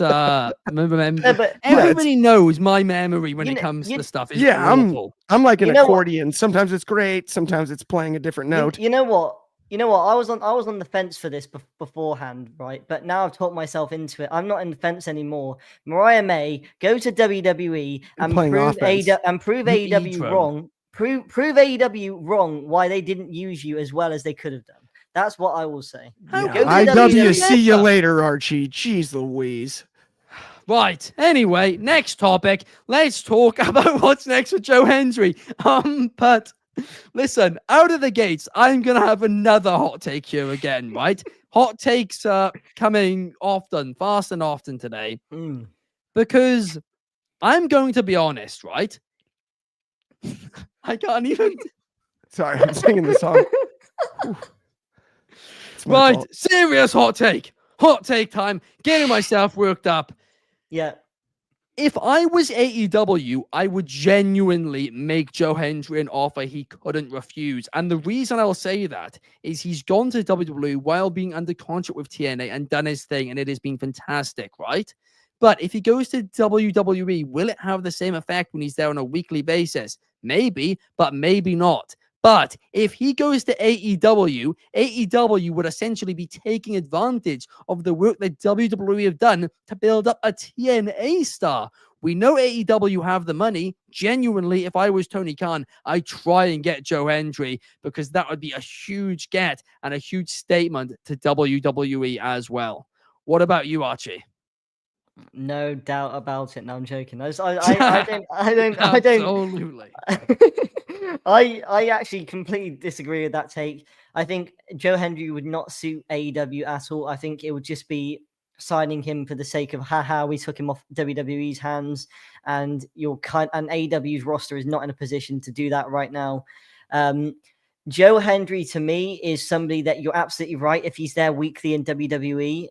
Speaker 1: remembering.
Speaker 5: No, but
Speaker 1: Everybody knows my memory when
Speaker 5: You
Speaker 1: it
Speaker 5: know-
Speaker 1: comes
Speaker 5: you-
Speaker 1: to stuff is
Speaker 2: Yeah,
Speaker 1: awful.
Speaker 2: I'm like an
Speaker 5: You know what?
Speaker 2: accordion. Sometimes it's great. Sometimes it's playing a different note.
Speaker 5: You know what? I was on the fence for this beforehand, right? But now I've talked myself into it. I'm not in the fence anymore. Mariah May, go to WWE and
Speaker 2: playing
Speaker 5: prove
Speaker 2: offense.
Speaker 1: You
Speaker 5: AEW
Speaker 1: e-drone.
Speaker 5: wrong. Prove AEW wrong why they didn't use you as well as they could have done. That's what I will say.
Speaker 1: How
Speaker 2: Yeah,
Speaker 5: go to
Speaker 2: IW,
Speaker 5: WWE.
Speaker 2: see you later, Archie. Jeez Louise.
Speaker 1: Right. Anyway, next topic. Let's talk about what's next for Joe Hendry. But listen, out of the gates, I'm gonna have another hot take here again, right? Hot takes coming often, fast and often today, because I'm going to be honest, right? I can't even.
Speaker 2: Sorry, I'm singing the song. It's my
Speaker 1: Right,
Speaker 2: fault.
Speaker 1: serious hot take. Hot take time. Getting myself worked up.
Speaker 5: Yeah.
Speaker 1: If I was AEW, I would genuinely make Joe Hendry an offer he couldn't refuse. And the reason I'll say that is he's gone to WWE while being under contract with TNA and done his thing, and it has been fantastic, right? But if he goes to WWE, will it have the same effect when he's there on a weekly basis? Maybe, but maybe not. But if he goes to AEW would essentially be taking advantage of the work that WWE have done to build up a TNA star. We know AEW have the money. Genuinely, if I was Tony Khan, I'd try and get Joe Hendry because that would be a huge get and a huge statement to WWE as well. What about you, Archie?
Speaker 5: No doubt about it. No, I'm joking. I don't.
Speaker 1: Absolutely.
Speaker 5: I actually completely disagree with that take. I think Joe Hendry would not suit AEW at all. I think it would just be signing him for the sake of haha, we took him off WWE's hands, and AEW's roster is not in a position to do that right now. Joe Hendry to me is somebody that you're absolutely right. If he's there weekly in WWE,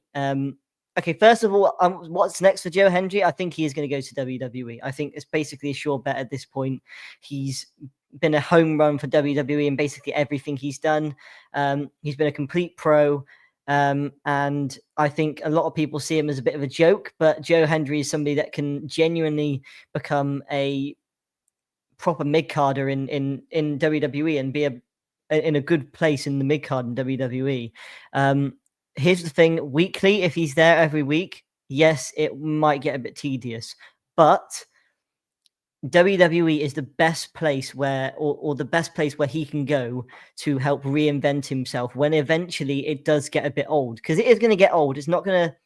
Speaker 5: okay, first of all, what's next for Joe Hendry? I think he is going to go to WWE. I think it's basically a sure bet at this point. He's been a home run for WWE in basically everything he's done. He's been a complete pro. And I think a lot of people see him as a bit of a joke, but Joe Hendry is somebody that can genuinely become a proper mid-carder in WWE and be in a good place in the mid-card in WWE. Here's the thing, weekly, if he's there every week, yes, it might get a bit tedious, but WWE is the best place where, or the best place where he can go to help reinvent himself when eventually it does get a bit old, because it is going to get old. It's not going to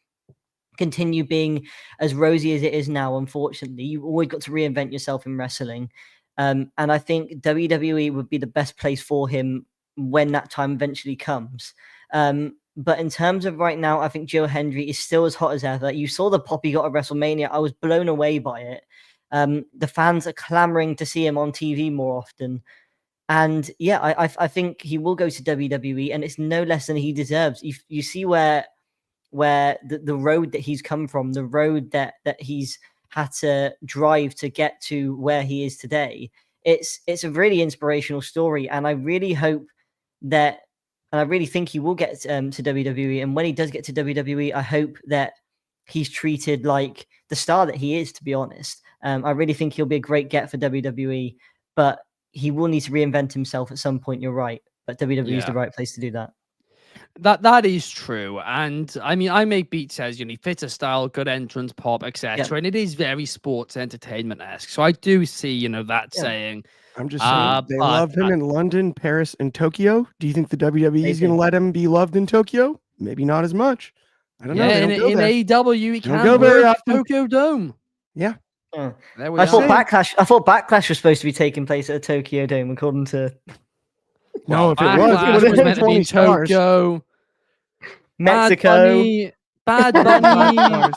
Speaker 5: continue being as rosy as it is now, unfortunately. You've always got to reinvent yourself in wrestling. And I think WWE would be the best place for him when that time eventually comes. But in terms of right now, I think Joe Hendry is still as hot as ever. You saw the pop he got at WrestleMania. I was blown away by it. The fans are clamoring to see him on TV more often. And yeah, I think he will go to WWE, and it's no less than he deserves. You see where the road that he's come from, the road that he's had to drive to get to where he is today. It's a really inspirational story, and I really hope that and I really think he will get to WWE. And when he does get to WWE, I hope that he's treated like the star that he is. To be honest, I really think he'll be a great get for WWE, but he will need to reinvent himself at some point. You're right, but WWE is the right place to do that.
Speaker 1: That is true, and I mean, I make beat says he fits a style, good entrance, pop, etc., and it is very sports entertainment esque. So I do see that saying.
Speaker 2: I'm just saying they love him in London, Paris, and Tokyo. Do you think the WWE is going to let him be loved in Tokyo? Maybe not as much. I don't know.
Speaker 1: In AEW, he can't
Speaker 2: go very often.
Speaker 1: Tokyo Dome.
Speaker 2: Yeah.
Speaker 5: I thought Backlash was supposed to be taking place at a Tokyo Dome, according to.
Speaker 2: No, if it was, it would have been 20 stars.
Speaker 1: Tokyo,
Speaker 5: Mexico,
Speaker 1: Bad Bunny,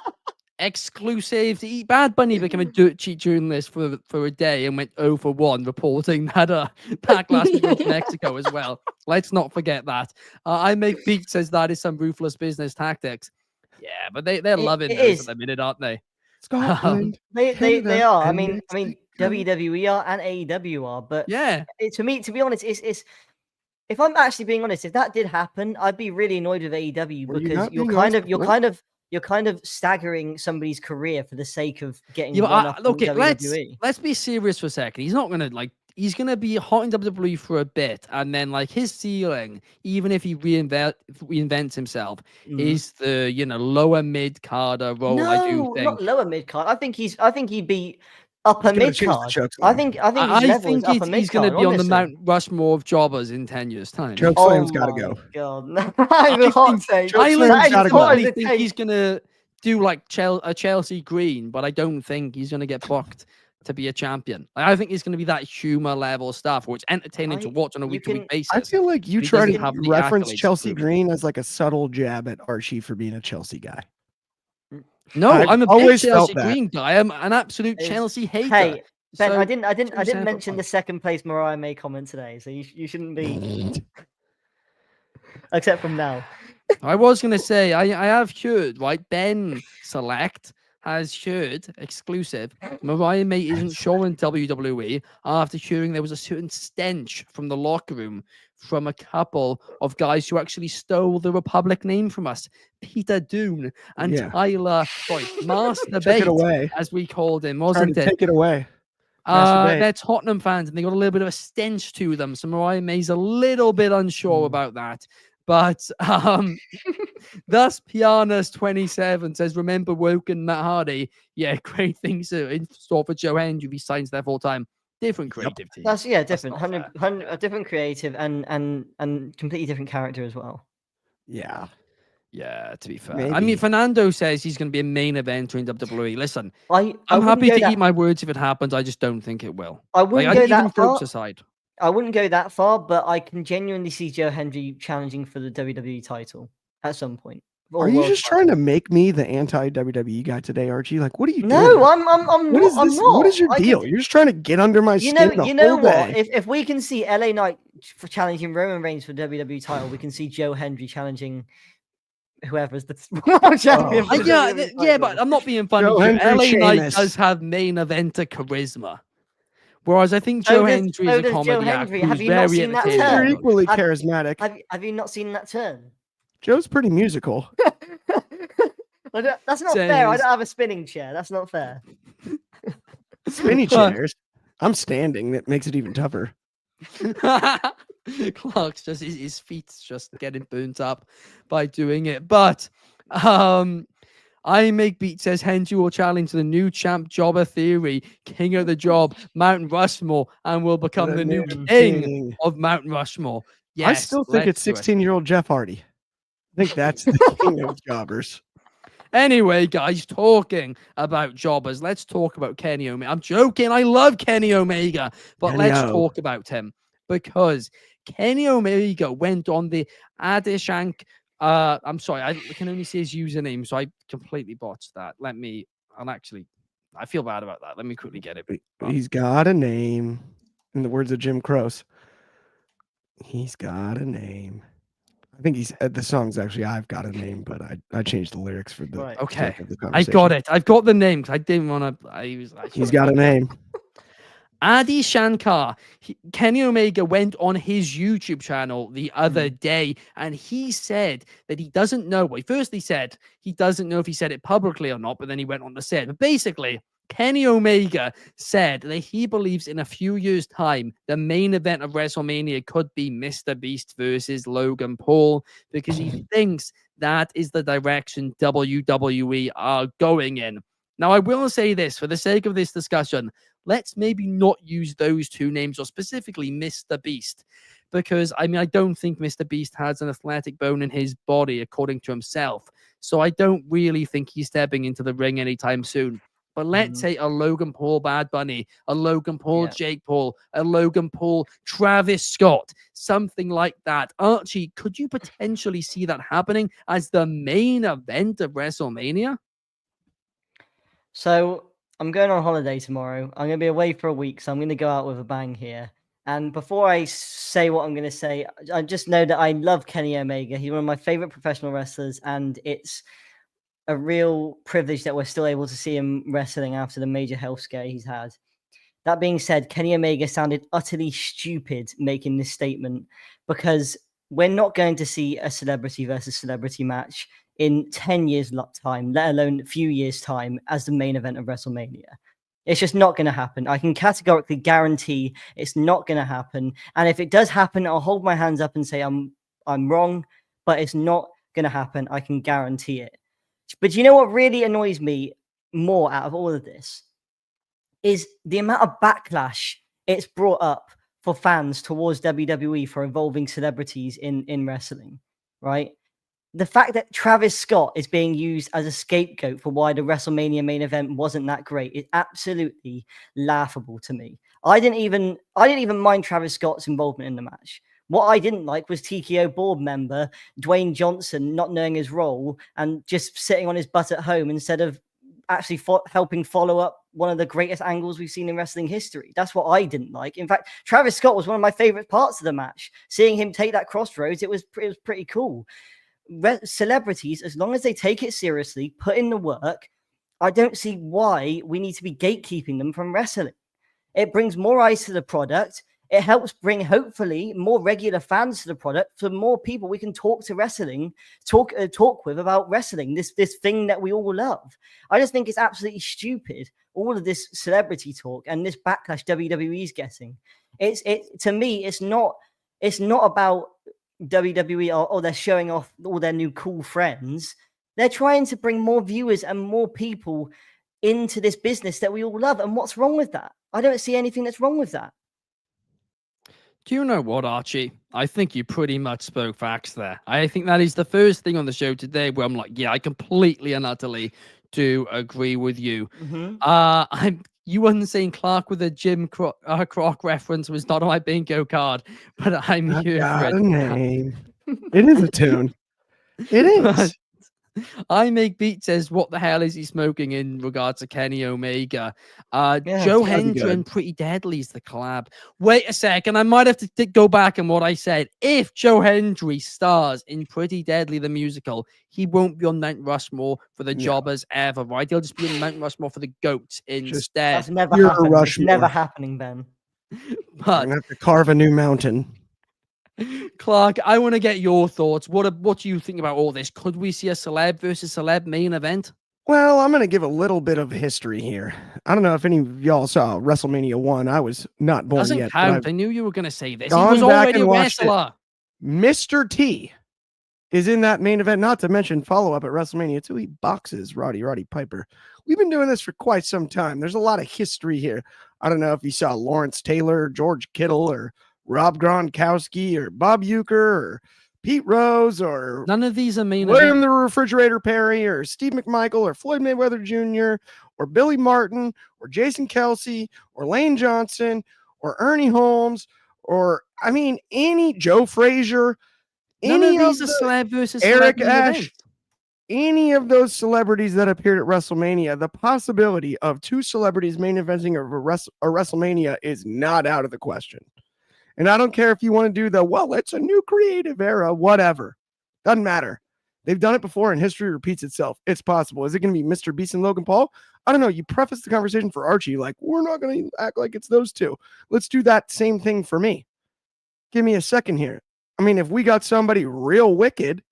Speaker 1: exclusive. Bad Bunny became a dirt sheet journalist for a day and went 0 for 1, reporting that Backlash would go to Mexico as well. Let's not forget that. I make beat says that is some ruthless business tactics. Yeah, but they're loving those at the minute, aren't they?
Speaker 2: Scotland.
Speaker 5: They are. I mean, WWE are and AEW are, but to me, to be honest, it's if I'm actually being honest, if that did happen, I'd be really annoyed with AEW because you're kind of staggering somebody's career for the sake of getting one up on WWE.
Speaker 1: Let's be serious for a second. He's not gonna he's gonna be hot in WWE for a bit, and then his ceiling, even if he reinvents himself, is the lower mid carder role.
Speaker 5: No,
Speaker 1: I do think
Speaker 5: not lower mid card. I think he'd be upper mid card. I think
Speaker 1: he's going to be on the Mount Rushmore of jobbers in 10 years' time.
Speaker 2: Chokeslam's got to go.
Speaker 5: God, I
Speaker 1: think he's going to do a Chelsea Green, but I don't think he's going to get booked to be a champion. I think he's going to be that humor level stuff, where it's entertaining to watch on a week-to-week basis.
Speaker 2: I feel like you try to reference Chelsea Green as a subtle jab at Archie for being a Chelsea guy.
Speaker 1: No, I'm a big Chelsea Green guy. I'm an absolute Chelsea hater.
Speaker 5: Hey, Ben, I didn't mention the second place Mariah May comment today, so you shouldn't be. Except from now.
Speaker 1: I was gonna say I have heard Ben Select has heard exclusive Mariah May isn't showing WWE after hearing there was a certain stench from the locker room from a couple of guys who actually stole the Republic name from us, Peter Dune and Tyler Masturbate, as we called him, wasn't it?
Speaker 2: Take it away.
Speaker 1: They're Tottenham fans, and they got a little bit of a stench to them. So Mariah May's a little bit unsure about that. But thus Pianus 27 says, remember Woken Matt Hardy? Yeah, great things in store for Joe Hendry if he signs there full time. Different creative team.
Speaker 5: That's different. 100, a different creative and completely different character as well.
Speaker 2: Yeah.
Speaker 1: Yeah, to be fair.
Speaker 2: Maybe.
Speaker 1: I mean, Fernando says he's going to be a main eventer in WWE. Listen, I'm happy to eat my words if it happens. I just don't think it will.
Speaker 5: I wouldn't go that far.
Speaker 1: Aside.
Speaker 5: I wouldn't go that far, but I can genuinely see Joe Hendry challenging for the WWE title at some point.
Speaker 2: Are you just trying to make me the anti-WWE guy today, Archie? What are you doing?
Speaker 5: No, I'm not.
Speaker 2: What is your deal? You're just trying to get under my skin.
Speaker 5: You know what? If we can see LA Knight for challenging Roman Reigns for the WWE title, we can see Joe Hendry challenging whoever's the champion.
Speaker 1: But I'm not being funny. LA Knight does have main eventer charisma. Whereas I think Joe Hendry is a comedy actor who's very entertaining.
Speaker 2: You're equally charismatic.
Speaker 5: Have you not seen that turn?
Speaker 2: Joe's pretty musical.
Speaker 5: That's not fair. I don't have a spinning chair. That's not fair.
Speaker 2: Spinning chairs. I'm standing. That makes it even tougher.
Speaker 1: Clark's just his feet's just getting burnt up by doing it. But I make beat says Hendry will challenge the new champ jobber theory, king of the job, Mount Rushmore, and will become the new king of Mount Rushmore. Yes,
Speaker 2: I still think it's 16-year-old Jeff Hardy. I think that's the king of jobbers.
Speaker 1: Anyway, guys, talking about jobbers, let's talk about Kenny Omega. I'm joking. I love Kenny Omega, but let's talk about him because Kenny Omega went on the Adeshank. I'm sorry, I can only see his username, so I completely botched that. I feel bad about that. Let me quickly get it.
Speaker 2: He's got a name. In the words of Jim Croce, he's got a name. I think the song's actually I've Got a Name, but I changed the lyrics for the
Speaker 1: okay. I got it. I've got the name because I didn't want to.
Speaker 2: He's got a name.
Speaker 1: Adi Shankar, Kenny Omega went on his YouTube channel the other day, and he said that he doesn't know. Well, first he said he doesn't know if he said it publicly or not, but then he went on to say it. But basically, Kenny Omega said that he believes in a few years' time, the main event of WrestleMania could be Mr. Beast versus Logan Paul, because he thinks that is the direction WWE are going in. Now, I will say this for the sake of this discussion. Let's maybe not use those two names, or specifically Mr. Beast, because I don't think Mr. Beast has an athletic bone in his body, according to himself. So I don't really think he's stepping into the ring anytime soon. But let's say a Logan Paul Bad Bunny, a Logan Paul Jake Paul, a Logan Paul Travis Scott, something like that. Archie, could you potentially see that happening as the main event of WrestleMania?
Speaker 5: So I'm going on holiday tomorrow. I'm going to be away for a week, so I'm going to go out with a bang here. And before I say what I'm going to say, I just know that I love Kenny Omega. He's one of my favorite professional wrestlers, and it's a real privilege that we're still able to see him wrestling after the major health scare he's had. That being said, Kenny Omega sounded utterly stupid making this statement, because we're not going to see a celebrity versus celebrity match in 10 years time, let alone a few years time, as the main event of WrestleMania. It's just not going to happen. I can categorically guarantee it's not going to happen. And if it does happen, I'll hold my hands up and say I'm wrong, but it's not going to happen. I can guarantee it. But you know what really annoys me more out of all of this is the amount of backlash it's brought up for fans towards WWE for involving celebrities in wrestling, right? The fact that Travis Scott is being used as a scapegoat for why the WrestleMania main event wasn't that great is absolutely laughable to me. I didn't even mind Travis Scott's involvement in the match. What I didn't like was TKO board member Dwayne Johnson not knowing his role and just sitting on his butt at home instead of actually helping follow up one of the greatest angles we've seen in wrestling history. That's what I didn't like. In fact, Travis Scott was one of my favorite parts of the match. Seeing him take that crossroads, it was pretty cool. Celebrities, as long as they take it seriously, put in the work, I don't see why we need to be gatekeeping them from wrestling. It brings more eyes to the product. It helps bring, hopefully, more regular fans to the product, for more people we can talk to wrestling, talk with about wrestling, this thing that we all love. I just think it's absolutely stupid, all of this celebrity talk and this backlash WWE is getting. To me, it's not about WWE or they're showing off all their new cool friends. They're trying to bring more viewers and more people into this business that we all love. And what's wrong with that? I don't see anything that's wrong with that.
Speaker 1: Do you know what, Archie? I think you pretty much spoke facts there. I think that is the first thing on the show today where I'm like, yeah, I completely and utterly do agree with you. You wasn't saying Clark with a Jim Croc reference was not on my bingo card, but I'm here for it.
Speaker 2: A name. It is a tune. It is.
Speaker 1: I Make Beat says, what the hell is he smoking in regards to Kenny Omega? Joe Hendry and Pretty Deadly is the collab. Wait a second. I might have to go back on what I said. If Joe Hendry stars in Pretty Deadly, the musical, he won't be on Mount Rushmore for the jobbers ever, right? He'll just be on Mount Rushmore for the goats instead.
Speaker 5: That's never happening. It's never happening, Ben.
Speaker 2: But I'm going to have to carve a new mountain.
Speaker 1: Clark, I want to get your thoughts. What do you think about all this? Could we see a celeb versus celeb main event?
Speaker 2: Well, I'm going to give a little bit of history here. I don't know if any of y'all saw WrestleMania 1. I was not born
Speaker 1: Doesn't
Speaker 2: yet.
Speaker 1: count. I knew you were going to say this. He was already a wrestler.
Speaker 2: Mr. T is in that main event, not to mention follow-up at WrestleMania 2. He boxes Roddy Piper. We've been doing this for quite some time. There's a lot of history here. I don't know if you saw Lawrence Taylor, George Kittle, or Rob Gronkowski, or Bob Uecker, or Pete Rose, or
Speaker 1: none of these are main
Speaker 2: William the Refrigerator Perry, or Steve McMichael, or Floyd Mayweather Jr., or Billy Martin, or Jason Kelsey, or Lane Johnson, or Ernie Holmes, or any Joe Frazier, any of these
Speaker 1: celeb versus
Speaker 2: Eric
Speaker 1: celeb
Speaker 2: Ash, any of those celebrities that appeared at WrestleMania. The possibility of two celebrities main eventing a WrestleMania is not out of the question. And I don't care if you want to do it's a new creative era, whatever. Doesn't matter. They've done it before, and history repeats itself. It's possible. Is it going to be Mr. Beast and Logan Paul? I don't know. You preface the conversation for Archie like, we're not going to act like it's those two. Let's do that same thing for me. Give me a second here. I mean, if we got somebody real wicked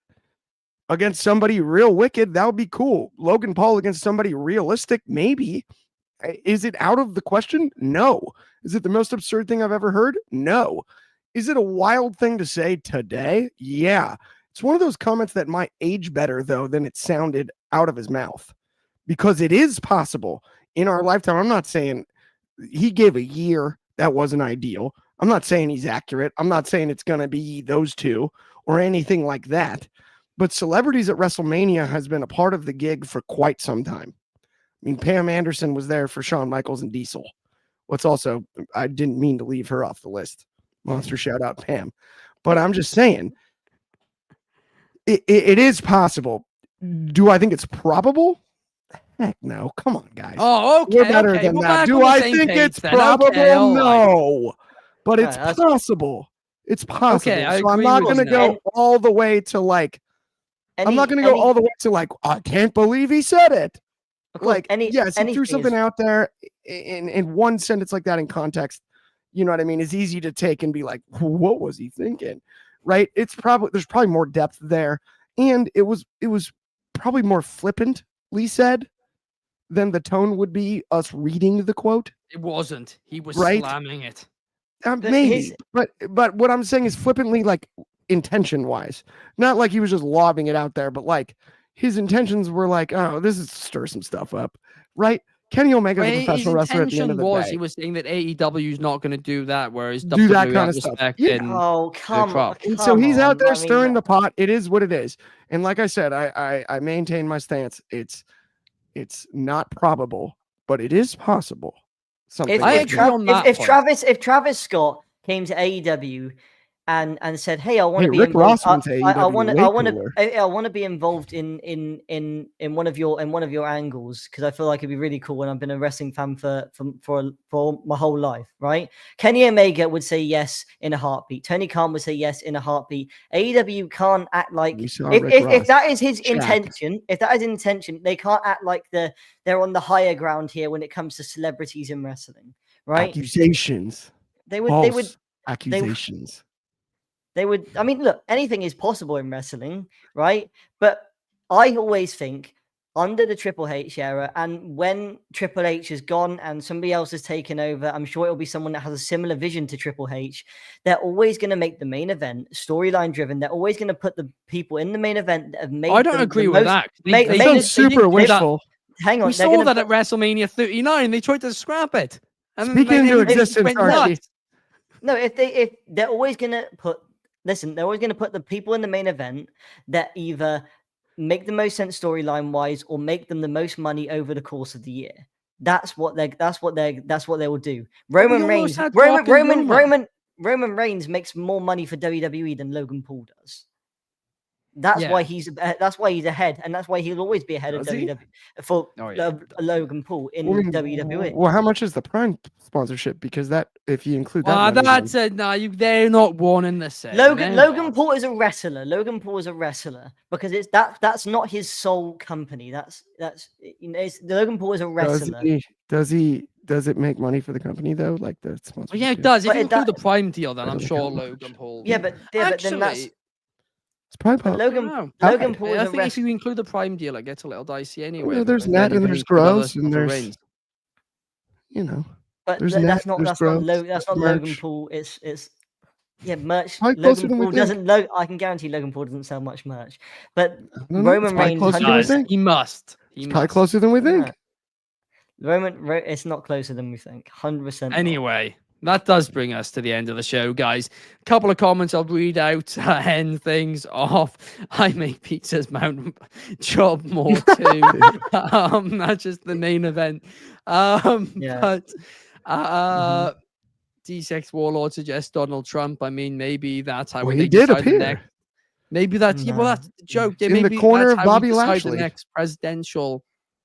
Speaker 2: against somebody real wicked, that would be cool. Logan Paul against somebody realistic, maybe. Is it out of the question? No. Is it the most absurd thing I've ever heard? No. Is it a wild thing to say today? Yeah. It's one of those comments that might age better, though, than it sounded out of his mouth, because it is possible in our lifetime. I'm not saying he gave a year that wasn't ideal. I'm not saying he's accurate. I'm not saying it's going to be those two or anything like that. But celebrities at WrestleMania has been a part of the gig for quite some time. I mean, Pam Anderson was there for Shawn Michaels and Diesel. What's also, I didn't mean to leave her off the list. Monster shout out Pam. But I'm just saying, it is possible. Do I think it's probable? Heck no. Come on, guys.
Speaker 1: Oh, okay.
Speaker 2: We're better than that. Do I think it's probable? No. But it's possible. It's possible.
Speaker 1: Okay,
Speaker 2: so I'm not going to go all the way to like, I'm not going to go all the way to like, I can't believe he said it. Like, yes, he threw something out there in one sentence like that in context. You know what I mean? It's easy to take and be like, what was he thinking? Right? There's probably more depth there. And it was probably more flippantly said than the tone would be us reading the quote.
Speaker 1: It wasn't. He was slamming it.
Speaker 2: Maybe. But what I'm saying is flippantly, like intention wise, not like he was just lobbing it out there, but like his intentions were like, oh, this is to stir some stuff up. Right? Kenny Omega's a professional wrestler at the end of the day.
Speaker 1: He was saying that AEW is not going to do that, whereas
Speaker 2: do that
Speaker 1: WWE
Speaker 2: kind of stuff. Yeah.
Speaker 5: Oh, come on.
Speaker 2: And so he's out there stirring the pot. It is what it is. And like I said, I maintain my stance. It's not probable, but it is possible.
Speaker 5: If Travis Scott came to AEW and said, "Hey, I want to be involved. I want to be involved in one of your angles because I feel like it'd be really cool. And I've been a wrestling fan for my whole life, right?" Kenny Omega would say yes in a heartbeat. Tony Khan would say yes in a heartbeat. AEW can't act like if that is his intention. If that is intention, they can't act like they're on the higher ground here when it comes to celebrities in wrestling, right?
Speaker 2: Accusations.
Speaker 5: They would
Speaker 2: accusations.
Speaker 5: They would, I mean, look, anything is possible in wrestling, right? But I always think under the Triple H era, and when Triple H is gone and somebody else has taken over, I'm sure it'll be someone that has a similar vision to Triple H. They're always going to make the main event storyline driven. They're always going to put the people in the main event that have made.
Speaker 1: I don't agree with that.
Speaker 2: They super wishful.
Speaker 5: Hang on,
Speaker 1: we saw that at WrestleMania 39. They tried to scrap it. And
Speaker 2: speaking into existence, Archie.
Speaker 5: No, if they're always going to put. Listen, they're always going to put the people in the main event that either make the most sense storyline wise or make them the most money over the course of the year. That's what they will do. Roman Reigns makes more money for WWE than Logan Paul does. That's why he's ahead, and that's why he'll always be ahead of WWE for Logan Paul in WWE.
Speaker 2: Well, how much is the Prime sponsorship? Because that, if you include that,
Speaker 1: they're not one and the same.
Speaker 5: Logan Paul is a wrestler. Logan Paul is a wrestler because that's not his sole company. That's Logan Paul is a wrestler.
Speaker 2: Does it make money for the company though? Like the sponsorship?
Speaker 1: Yeah, it does. If you include the Prime deal, then I'm sure Logan Paul.
Speaker 5: Yeah, but then that's. Logan Paul.
Speaker 1: I think if you include the Prime deal, it gets a little dicey anyway.
Speaker 2: Well, there's net and there's gross and there's,
Speaker 5: But that's not Logan Paul. It's merch. Logan Paul doesn't. I can guarantee Logan Paul doesn't sell much merch. But Roman Reigns,
Speaker 1: he must.
Speaker 2: It's probably closer than we think.
Speaker 5: It's not closer than we think. 100%.
Speaker 1: Anyway. That does bring us to the end of the show, guys. A couple of comments I'll read out, end things off. I make Pizza's mountain job more too. That's just the main event. But D6 Warlord suggests Donald Trump. I mean, maybe that's how
Speaker 2: he did appear.
Speaker 1: Maybe that's that's the joke.
Speaker 2: In the corner of Bobby Lashley.
Speaker 1: The next presidential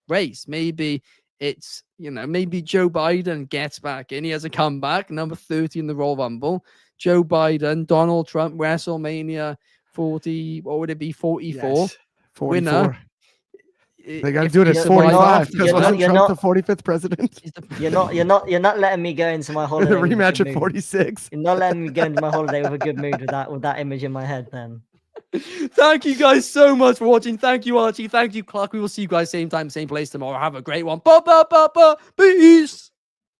Speaker 1: race. Maybe it's, maybe Joe Biden gets back in. He has a comeback, number 30 in the Royal Rumble. Joe Biden, Donald Trump, WrestleMania 40, what would it be, 44? Yes.
Speaker 2: 44.
Speaker 1: winner.
Speaker 2: They got to
Speaker 1: If
Speaker 2: do it
Speaker 1: you
Speaker 2: at
Speaker 1: survive
Speaker 2: 45
Speaker 1: after
Speaker 2: because
Speaker 5: you're
Speaker 2: wasn't
Speaker 5: not-
Speaker 2: Trump the 45th president?
Speaker 5: You're not letting me go into my
Speaker 2: The
Speaker 5: holiday. with a
Speaker 2: rematch
Speaker 5: good
Speaker 2: at
Speaker 5: mood.
Speaker 2: 46.
Speaker 5: You're not letting me go into my holiday with a good mood with that image in my head. Then.
Speaker 1: Thank you guys so much for watching. Thank you, Archie. Thank you, Clark. We will see you guys same time, same place tomorrow. Have a great one. Peace.